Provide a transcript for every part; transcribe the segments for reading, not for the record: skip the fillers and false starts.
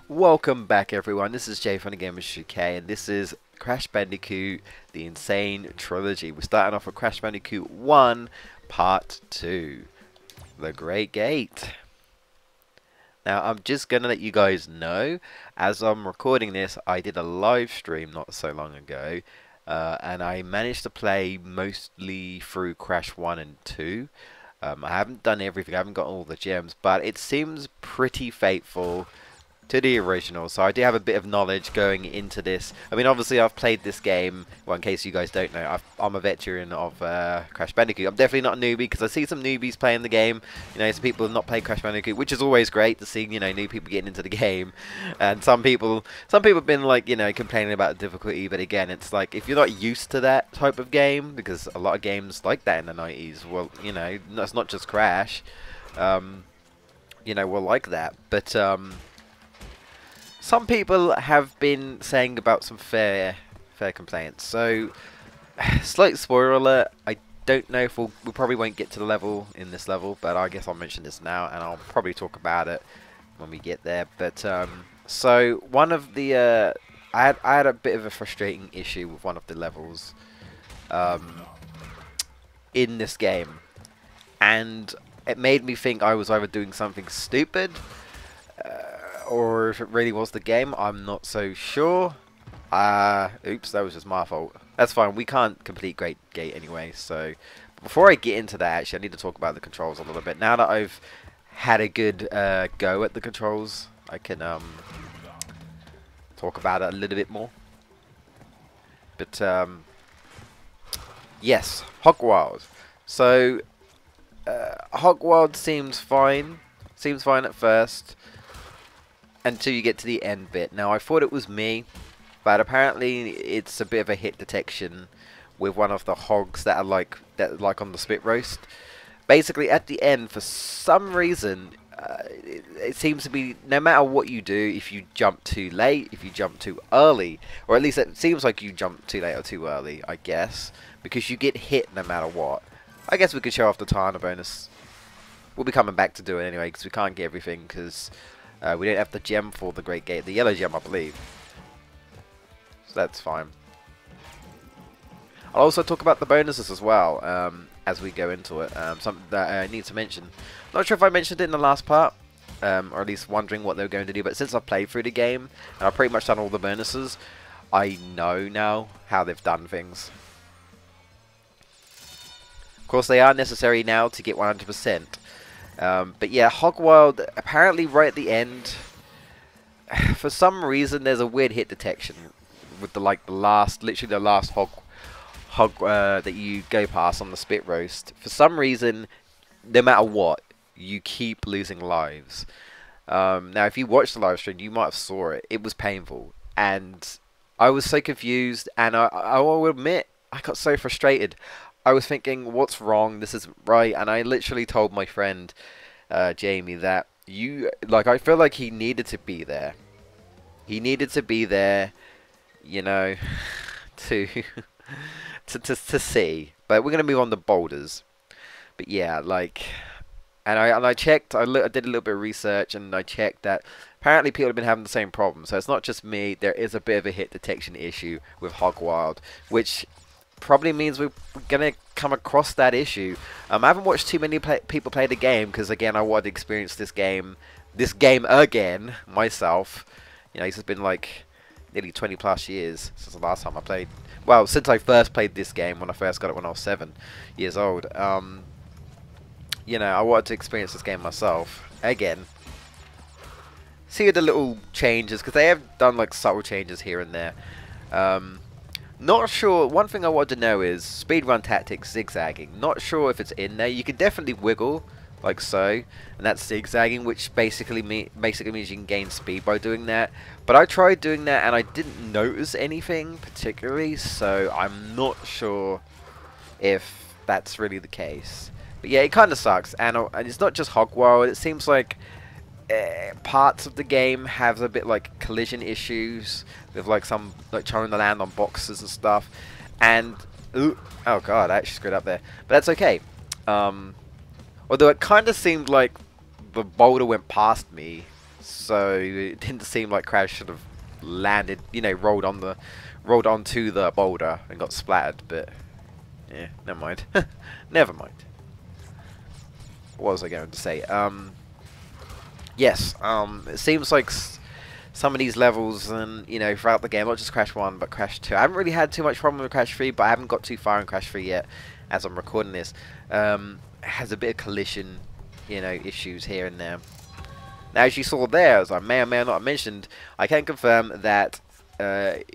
Welcome back everyone, this is Jay from the GamebustersUK and this is Crash Bandicoot the Nsane Trilogy. We're starting off with Crash Bandicoot 1 Part 2, The Great Gate. Now I'm just going to let you guys know, as I'm recording this, I did a live stream not so long ago and I managed to play mostly through Crash 1 and 2. I haven't done everything, I haven't got all the gems, but it seems pretty faithful to the original, so I do have a bit of knowledge going into this. I mean, obviously I've played this game, well, in case you guys don't know, I'm a veteran of Crash Bandicoot. I'm definitely not a newbie, because I see some newbies playing the game, you know, some people have not played Crash Bandicoot, which is always great to see, you know, new people getting into the game. And some people have been, like, you know, complaining about the difficulty, but again, it's like, if you're not used to that type of game, because a lot of games like that in the 90s, well, you know, it's not just Crash, you know, were like that, but, some people have been saying about some fair complaints. So, slight spoiler alert. I don't know if we probably won't get to the level in this level, but I guess I'll mention this now, and I'll probably talk about it when we get there. But so one of the I had a bit of a frustrating issue with one of the levels in this game, and it made me think I was either doing something stupid. Or if it really was the game, I'm not so sure. Oops, that was just my fault. That's fine, we can't complete Great Gate anyway, so before I get into that, actually, I need to talk about the controls a little bit. Now that I've had a good go at the controls, I can talk about it a little bit more. But, yes, Hogwild. So, Hogwild seems fine. Seems fine at first, until you get to the end bit. Now I thought it was me, but apparently it's a bit of a hit detection with one of the hogs that are like on the spit roast. Basically at the end, for some reason, it seems to be no matter what you do, if you jump too late, if you jump too early, or at least it seems like you jump too late or too early, I guess, because you get hit no matter what. I guess we could show off the Tana bonus. We'll be coming back to do it anyway, because we can't get everything, because we don't have the gem for the Great Gate. The yellow gem, I believe. So that's fine. I'll also talk about the bonuses as well, as we go into it. Something that I need to mention. Not sure if I mentioned it in the last part, or at least wondering what they were going to do. But since I've played through the game, and I've pretty much done all the bonuses, I know now how they've done things. Of course, they are necessary now to get 100%. But yeah, Hogwild, apparently right at the end, for some reason there's a weird hit detection with the literally the last hog that you go past on the spit roast. For some reason, no matter what, you keep losing lives. Now if you watched the live stream, you might have saw it. It was painful, and I was so confused, and I will admit, I got so frustrated. I was thinking, what's wrong? This isn't right. And I literally told my friend, Jamie, that I feel like he needed to be there. He needed to be there, you know, to see. But we're going to move on to boulders. But yeah, and I checked, I did a little bit of research, and I checked that apparently people have been having the same problem. So it's not just me. There is a bit of a hit detection issue with Hogwild, which probably means we're gonna come across that issue. I haven't watched too many people play the game, because again I wanted to experience this game again myself. You know, it's been like nearly 20 plus years since the last time I played. Well, since I first played this game when I first got it when I was 7 years old. You know, I wanted to experience this game myself again. See the little changes, because they have done like subtle changes here and there. Not sure. One thing I want to know is speedrun tactics, zigzagging. Not sure if it's in there. You can definitely wiggle like so, and that's zigzagging, which basically means you can gain speed by doing that. But I tried doing that and I didn't notice anything particularly, so I'm not sure if that's really the case. But yeah, it kind of sucks, and it's not just Hogwild. It seems like parts of the game have a bit like collision issues with some trying to land on boxes and stuff, and oh god, I actually screwed up there, but that's okay. Although it kind of seemed like the boulder went past me, so it didn't seem like Crash should have landed, you know, rolled onto the boulder and got splattered. But yeah, never mind. Never mind. What was I going to say? Yes. It seems like some of these levels, and you know, throughout the game, not just Crash 1 but Crash 2. I haven't really had too much problem with Crash 3, but I haven't got too far in Crash 3 yet, as I'm recording this. Has a bit of collision, you know, issues here and there. Now, as you saw there, as I may or may not have mentioned, I can confirm that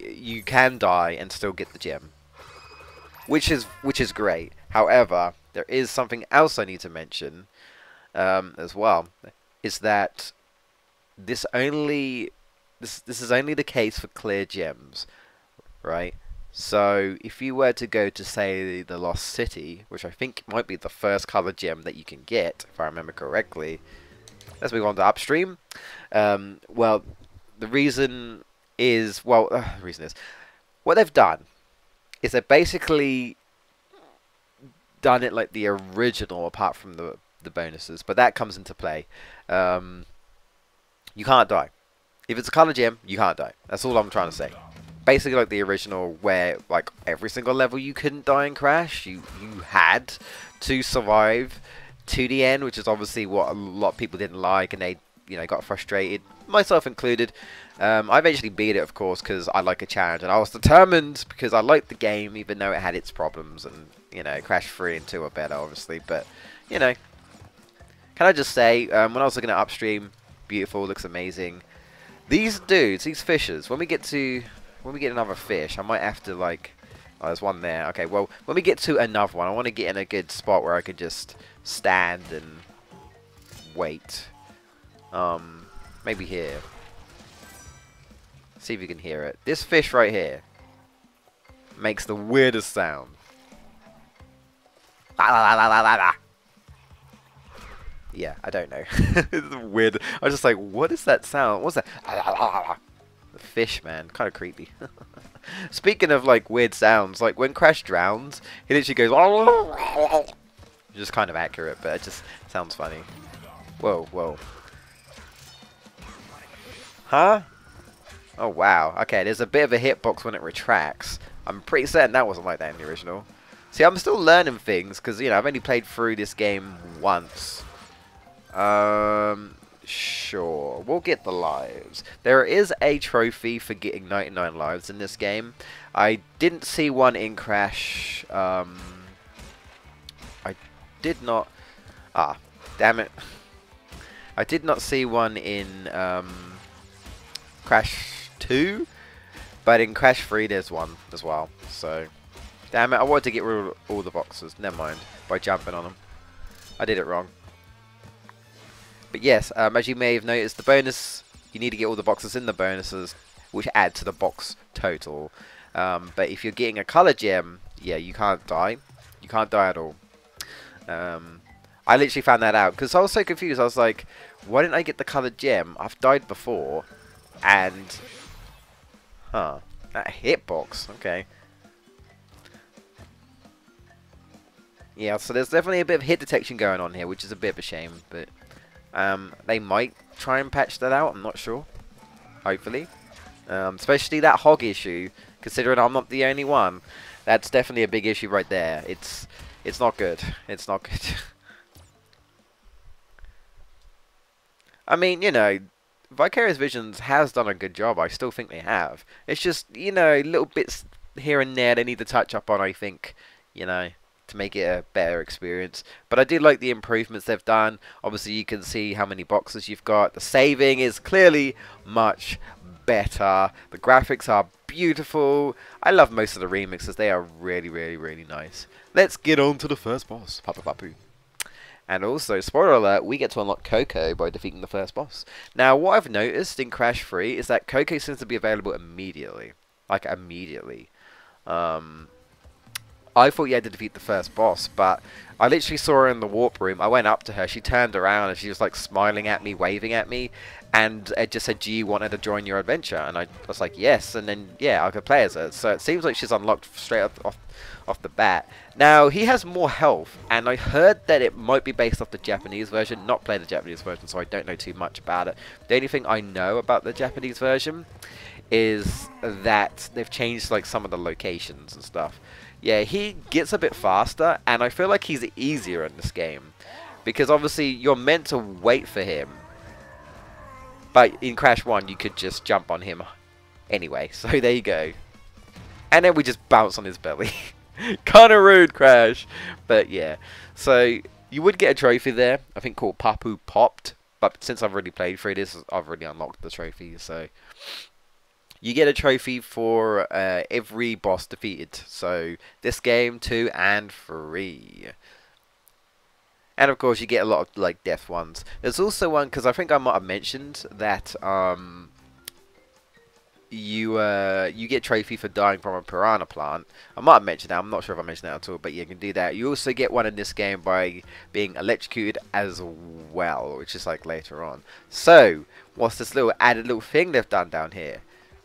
you can die and still get the gem, which is great. However, there is something else I need to mention as well. Is that this is only the case for clear gems, right? So if you were to go to, say, the Lost City, which I think might be the first colored gem that you can get, if I remember correctly. Let's move on to upstream. Well, the reason is, what they've done is they've basically done it like the original, apart from the bonuses, but that comes into play. You can't die. If it's a color gem, you can't die. That's all I'm trying to say. Basically like the original, where like every single level you couldn't die and Crash. You had to survive to the end, which is obviously what a lot of people didn't like, and they, you know, got frustrated, myself included. I eventually beat it, of course, because I like a challenge, and I was determined because I liked the game, even though it had its problems, and you know, Crash 3 and 2 are better, obviously. But you know, can I just say, when I was looking at upstream, beautiful, looks amazing. These dudes, these fishers, when we get another fish, I might have to, like, oh, there's one there. Okay, well, when we get to another one, I want to get in a good spot where I can just stand and wait. Maybe here. See if you can hear it. This fish right here makes the weirdest sound. La la la la la la. Yeah, I don't know. It's weird. I was just like, what is that sound? What's that? The fish, man. Kind of creepy. Speaking of, like, weird sounds, like, when Crash drowns, he literally goes... Just kind of accurate, but it just sounds funny. Whoa, whoa. Huh? Oh, wow. Okay, there's a bit of a hitbox when it retracts. I'm pretty certain that wasn't like that in the original. See, I'm still learning things, because, you know, I've only played through this game once. Sure. We'll get the lives. There is a trophy for getting 99 lives in this game. I didn't see one in Crash. I did not... Ah, damn it. I did not see one in Crash 2. But in Crash 3 there's one as well. So, damn it. I wanted to get rid of all the boxes. Never mind. By jumping on them. I did it wrong. But yes, as you may have noticed, the bonus, you need to get all the boxes in the bonuses, which add to the box total. But if you're getting a color gem, yeah, you can't die. You can't die at all. I literally found that out, because I was so confused. I was like, why didn't I get the colored gem? I've died before, and... Huh. That hitbox, okay. Yeah, so there's definitely a bit of hit detection going on here, which is a bit of a shame, but... they might try and patch that out, I'm not sure. Hopefully. Especially that hog issue, considering I'm not the only one. That's definitely a big issue right there. It's not good. It's not good. I mean, you know, Vicarious Visions has done a good job. I still think they have. It's just, you know, little bits here and there they need to touch up on, I think, you know, to make it a better experience. But I do like the improvements they've done. Obviously, you can see how many boxes you've got. The saving is clearly much better. The graphics are beautiful. I love most of the remixes. They are really, really, really nice. Let's get on to the first boss, Papu Papu. And also, spoiler alert, we get to unlock Coco by defeating the first boss. Now, what I've noticed in Crash 3 is that Coco seems to be available immediately. Like, immediately. I thought you had to defeat the first boss, but I literally saw her in the warp room. I went up to her, she turned around and she was like smiling at me, waving at me, and it just said, do you want her to join your adventure? And I was like, yes, and then yeah, I could play as her. So it seems like she's unlocked straight off the bat. Now, he has more health, and I heard that it might be based off the Japanese version. Not played the Japanese version, so I don't know too much about it. The only thing I know about the Japanese version is that they've changed like some of the locations and stuff. Yeah, he gets a bit faster, and I feel like he's easier in this game. Because obviously, you're meant to wait for him. But in Crash 1, you could just jump on him anyway. So there you go. And then we just bounce on his belly. Kinda rude, Crash. But yeah. So you would get a trophy there. I think called Papu Popped. But since I've already played through this, I've already unlocked the trophy. So you get a trophy for every boss defeated. So this game, 2 and 3. And of course, you get a lot of like death ones. There's also one, because I think I might have mentioned that you get trophy for dying from a piranha plant. I might have mentioned that. I'm not sure if I mentioned that at all, but yeah, you can do that. You also get one in this game by being electrocuted as well, which is like later on. So, what's this little added little thing they've done down here?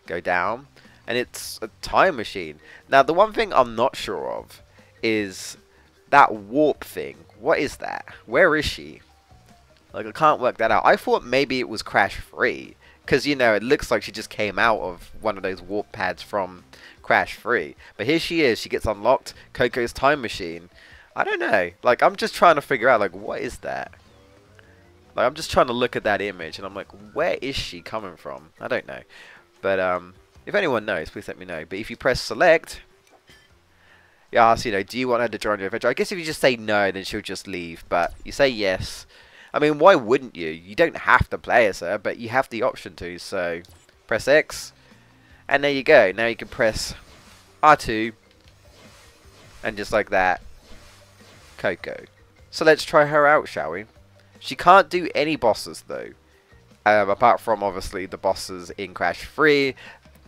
Go down, and it's a time machine. Now, the one thing I'm not sure of is that warp thing. What is that? Where is she? Like, I can't work that out. I thought maybe it was Crash 3. Because, you know, it looks like she just came out of one of those warp pads from Crash 3. But here she is. She gets unlocked. Coco's time machine. I don't know. Like, I'm just trying to figure out, like, what is that? Like, I'm just trying to look at that image. And I'm like, where is she coming from? I don't know. But, if anyone knows, please let me know. But if you press select, you ask, you know, do you want her to join your adventure? I guess if you just say no, then she'll just leave. But you say yes. I mean, why wouldn't you? You don't have to play as her, but you have the option to. So, press X. And there you go. Now you can press R2. And just like that, Coco. So let's try her out, shall we? She can't do any bosses, though. Apart from, obviously, the bosses in Crash 3.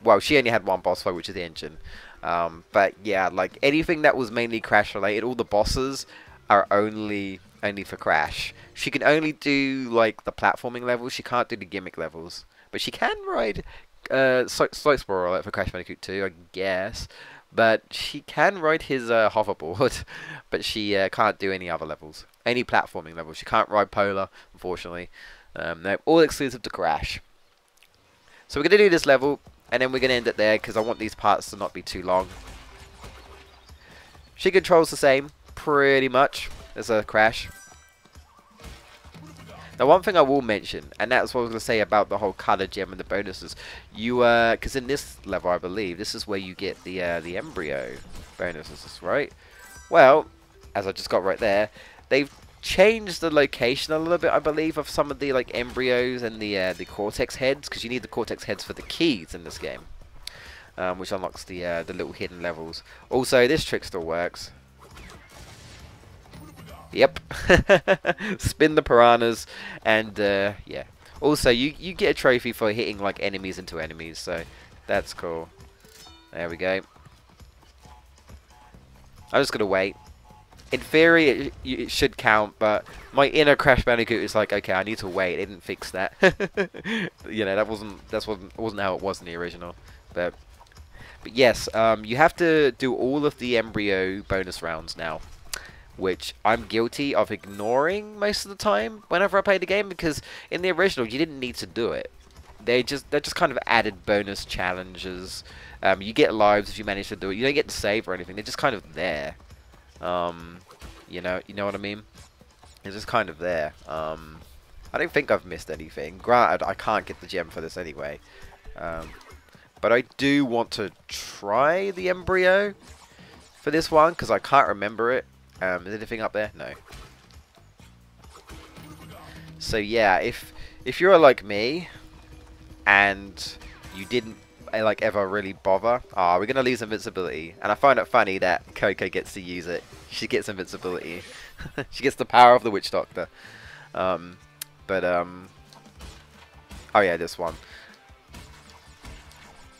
Well, she only had one boss fight, which is the engine. But yeah, like anything that was mainly Crash related, all the bosses are only for Crash. She can only do like the platforming levels. She can't do the gimmick levels, but she can ride Slope Spoiler for Crash Bandicoot 2, I guess. But she can ride his hoverboard, but she can't do any other levels, any platforming levels. She can't ride Polar, unfortunately. No, all exclusive to Crash. So we're gonna do this level. And then we're going to end it there because I want these parts to not be too long. She controls the same, pretty much, as a Crash. Now, one thing I will mention, and that's what I was going to say about the whole color gem and the bonuses. Because in this level, I believe, this is where you get the embryo bonuses, right? Well, as I just got right there, they've changed the location a little bit, I believe, of some of the like embryos and the cortex heads, because you need the cortex heads for the keys in this game, which unlocks the little hidden levels. Also, this trick still works. Yep. Spin the piranhas, and yeah. Also, you get a trophy for hitting like enemies into enemies, so that's cool. There we go. I'm just gonna wait. In theory, it should count, but my inner Crash Bandicoot is like, okay, I need to wait. It didn't fix that. You know, that wasn't how it was in the original. But yes, you have to do all of the embryo bonus rounds now, which I'm guilty of ignoring most of the time whenever I play the game, because in the original you didn't need to do it. They're just kind of added bonus challenges. You get lives if you manage to do it. You don't get to save or anything. They're just kind of there. You know what I mean? It's just kind of there. I don't think I've missed anything. Granted, I can't get the gem for this anyway. But I do want to try the embryo for this one, because I can't remember it. Is anything up there? No. So yeah, if you're like me, and you didn't like ever really bother, we're gonna lose invincibility, and I find it funny that Coco gets to use it. She gets invincibility. She gets the power of the Witch Doctor. Oh yeah, this one.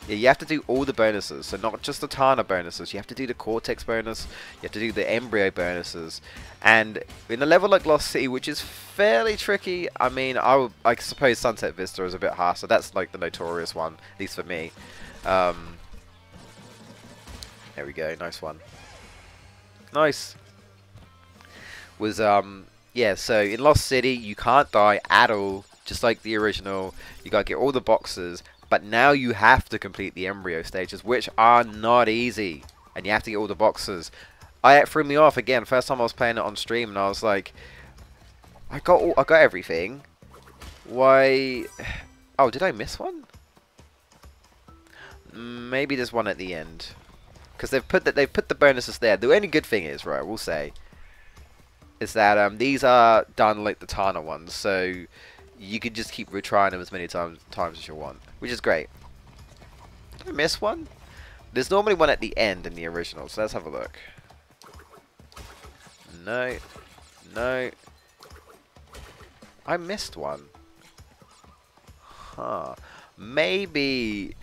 Yeah, you have to do all the bonuses, so not just the Tana bonuses. You have to do the Cortex bonus, you have to do the Embryo bonuses, and in a level like Lost City, which is fairly tricky, I mean, I suppose Sunset Vista is a bit harder. So that's like the notorious one, at least for me. There we go, nice one. Nice. Was yeah, so in Lost City you can't die at all, just like the original. You gotta get all the boxes. But now you have to complete the embryo stages, which are not easy. And you have to get all the boxes. It threw me off again. First time I was playing it on stream, and I was like, I got everything. Why? Oh, did I miss one? Maybe there's one at the end, because they've put the bonuses there. The only good thing is, right, we'll say, is that these are done like the Tana ones, so you can just keep retrying them as many times as you want, which is great. Did I miss one? There's normally one at the end in the original, so let's have a look. No. No. I missed one. Huh. Maybe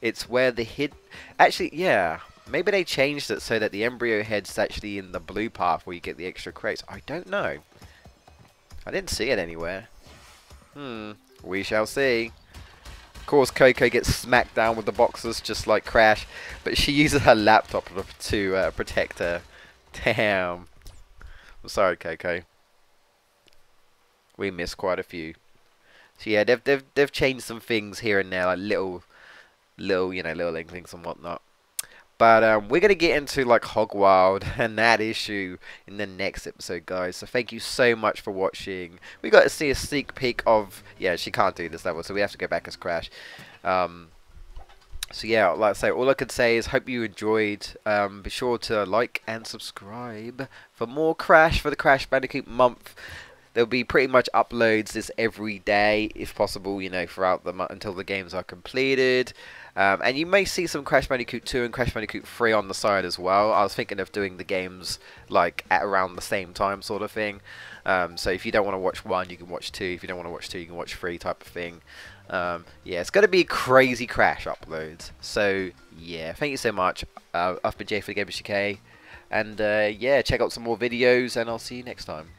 it's where the hid... Actually, yeah. Maybe they changed it so that the embryo head's actually in the blue path where you get the extra crates. I don't know. I didn't see it anywhere. We shall see. Of course, Coco gets smacked down with the boxes just like Crash, but she uses her laptop to protect her. Damn. I'm sorry, Coco. We missed quite a few. So yeah, they've changed some things here and there, like little things and whatnot. But we're going to get into like Hogwild and that issue in the next episode, guys. So thank you so much for watching. We got to see a sneak peek of... Yeah, she can't do this level, so we have to go back as Crash. So yeah, like I say, all I could say is hope you enjoyed. Be sure to like and subscribe for more Crash for the Crash Bandicoot month. There'll be pretty much uploads this every day, if possible, you know, throughout the month until the games are completed. And you may see some Crash Bandicoot 2 and Crash Bandicoot 3 on the side as well. I was thinking of doing the games like at around the same time sort of thing. So if you don't want to watch 1, you can watch 2. If you don't want to watch 2, you can watch 3 type of thing. Yeah, it's going to be crazy Crash uploads. So, yeah, thank you so much. I've been Jay for GamebustersUK. And, yeah, check out some more videos, and I'll see you next time.